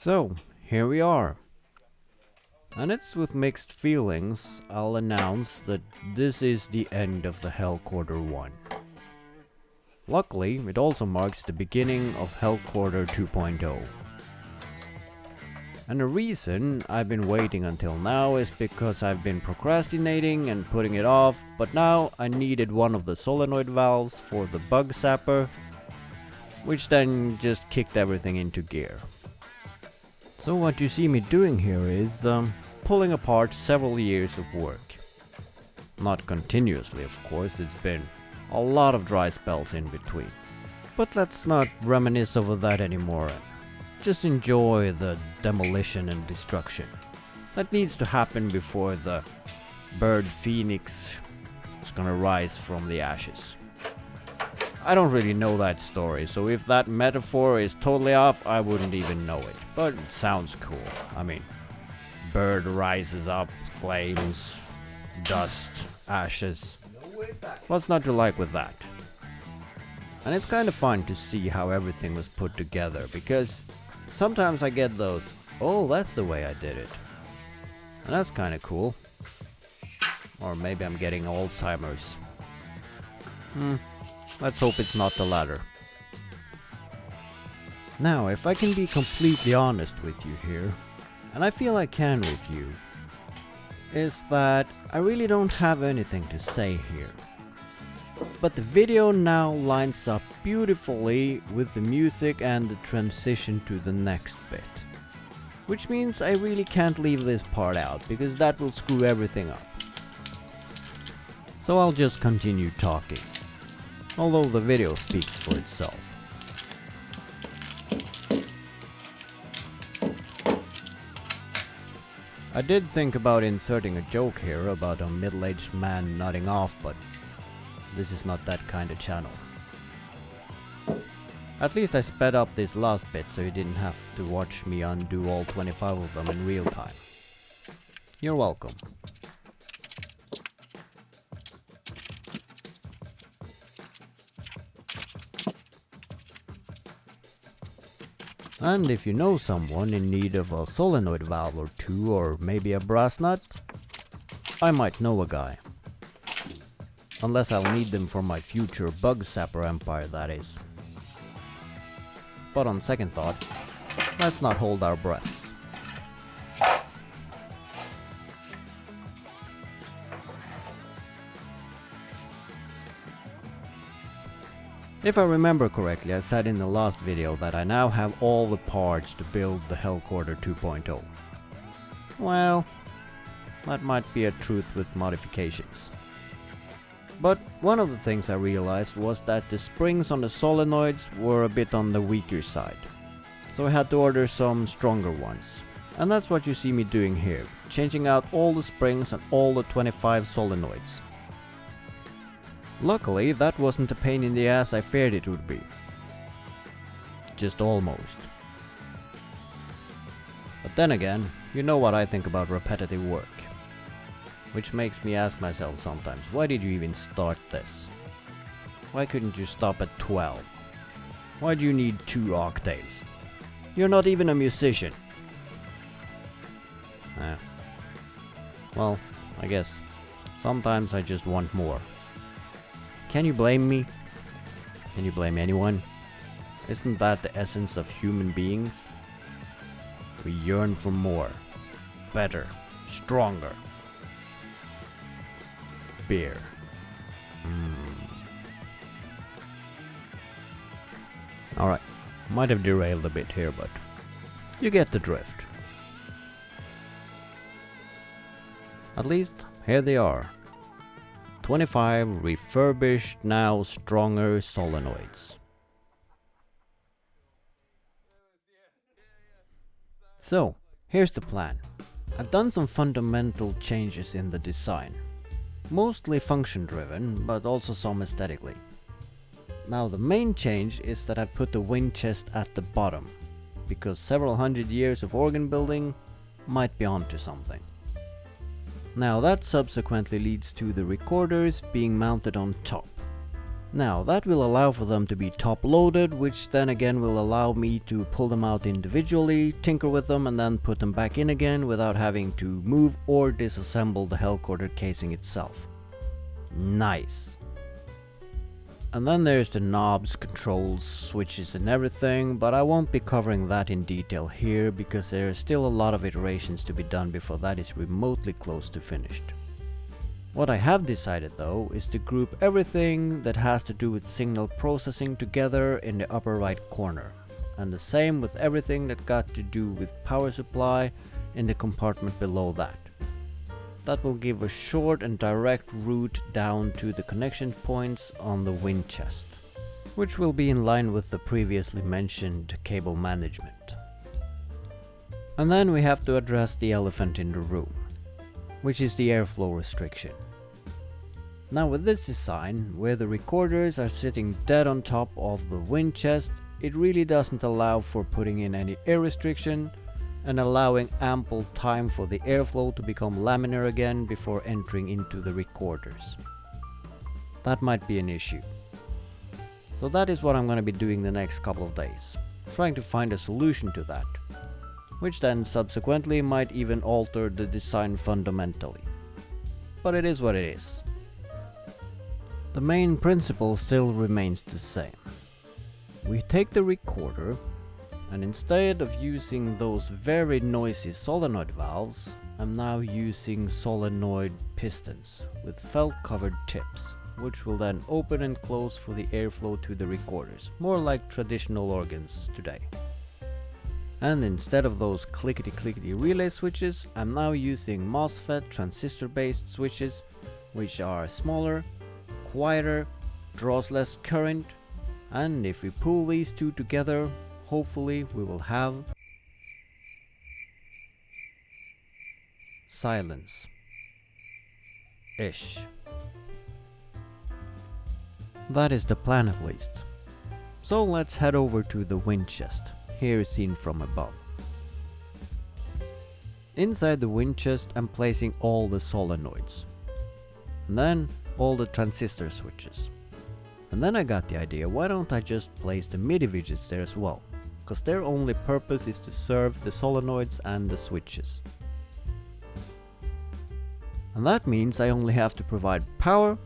So, here we are. And it's with mixed feelings I'll announce that this is the end of the Hellcorder 1. Luckily, it also marks the beginning of Hellcorder 2.0. And the reason I've been waiting until now is because I've been procrastinating and putting it off, but now I needed one of the solenoid valves for the bug zapper, which then just kicked everything into gear. So what you see me doing here is pulling apart several years of work. Not continuously, of course, it's been a lot of dry spells in between. But let's not reminisce over that anymore. Just enjoy the demolition and destruction that needs to happen before the bird phoenix is gonna rise from the ashes. I don't really know that story, so if that metaphor is totally off, I wouldn't even know it. But it sounds cool. I mean, bird rises up, flames, dust, ashes. What's not to like with that? And it's kind of fun to see how everything was put together, because sometimes I get those, oh, that's the way I did it. And that's kind of cool. Or maybe I'm getting Alzheimer's. Let's hope it's not the latter. Now, if I can be completely honest with you here, and I feel I can with you, is that I really don't have anything to say here. But the video now lines up beautifully with the music and the transition to the next bit. Which means I really can't leave this part out, because that will screw everything up. So I'll just continue talking, although the video speaks for itself. I did think about inserting a joke here about a middle-aged man nodding off, but this is not that kind of channel. At least I sped up this last bit so you didn't have to watch me undo all 25 of them in real time. You're welcome. And if you know someone in need of a solenoid valve or two, or maybe a brass nut, I might know a guy. Unless I'll need them for my future bug zapper empire, that is. But on second thought, let's not hold our breaths. If I remember correctly, I said in the last video that I now have all the parts to build the Hellcorder 2.0. Well, that might be a truth with modifications. But one of the things I realized was that the springs on the solenoids were a bit on the weaker side. So I had to order some stronger ones. And that's what you see me doing here, changing out all the springs and all the 25 solenoids. Luckily, that wasn't a pain in the ass I feared it would be. Just almost. But then again, you know what I think about repetitive work. Which makes me ask myself sometimes, why did you even start this? Why couldn't you stop at 12? Why do you need 2 octaves? You're not even a musician. Well, I guess sometimes I just want more. Can you blame me? Can you blame anyone? Isn't that the essence of human beings? We yearn for more, better, stronger. Beer. Alright, might have derailed a bit here, but you get the drift. At least, here they are. 25 refurbished, now stronger solenoids. So, here's the plan. I've done some fundamental changes in the design. Mostly function driven, but also some aesthetically. Now the main change is that I've put the wind chest at the bottom, because several hundred years of organ building might be onto something. Now that subsequently leads to the recorders being mounted on top. Now that will allow for them to be top loaded, which then again will allow me to pull them out individually, tinker with them and then put them back in again without having to move or disassemble the Hellcorder casing itself. Nice. And then there's the knobs, controls, switches and everything, but I won't be covering that in detail here because there are still a lot of iterations to be done before that is remotely close to finished. What I have decided though is to group everything that has to do with signal processing together in the upper right corner, and the same with everything that got to do with power supply in the compartment below that. That will give a short and direct route down to the connection points on the wind chest, which will be in line with the previously mentioned cable management. And then we have to address the elephant in the room, which is the airflow restriction. Now with this design, where the recorders are sitting dead on top of the wind chest, it really doesn't allow for putting in any air restriction and allowing ample time for the airflow to become laminar again before entering into the recorders. That might be an issue. So that is what I'm going to be doing the next couple of days, trying to find a solution to that, which then subsequently might even alter the design fundamentally. But it is what it is. The main principle still remains the same. We take the recorder, and instead of using those very noisy solenoid valves, I'm now using solenoid pistons with felt covered tips, which will then open and close for the airflow to the recorders, more like traditional organs today. And instead of those clickety-clickety relay switches, I'm now using MOSFET transistor-based switches, which are smaller, quieter, draws less current, and if we pull these two together, hopefully we will have silence. Ish. That is the plan at least. So let's head over to the wind chest, here seen from above. Inside the wind chest I'm placing all the solenoids, and then all the transistor switches. And then I got the idea, why don't I just place the MIDI widgets there as well, because their only purpose is to serve the solenoids and the switches. And that means I only have to provide power,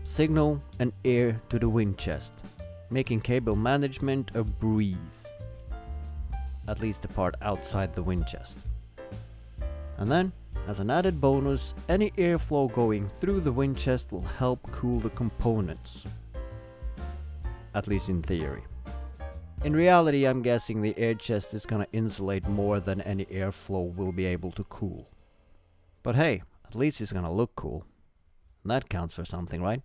signal and air to the wind chest, making cable management a breeze. At least the part outside the wind chest. And then, as an added bonus, any airflow going through the wind chest will help cool the components. At least in theory. In reality, I'm guessing the air chest is gonna insulate more than any airflow will be able to cool. But hey, at least it's gonna look cool. And that counts for something, right?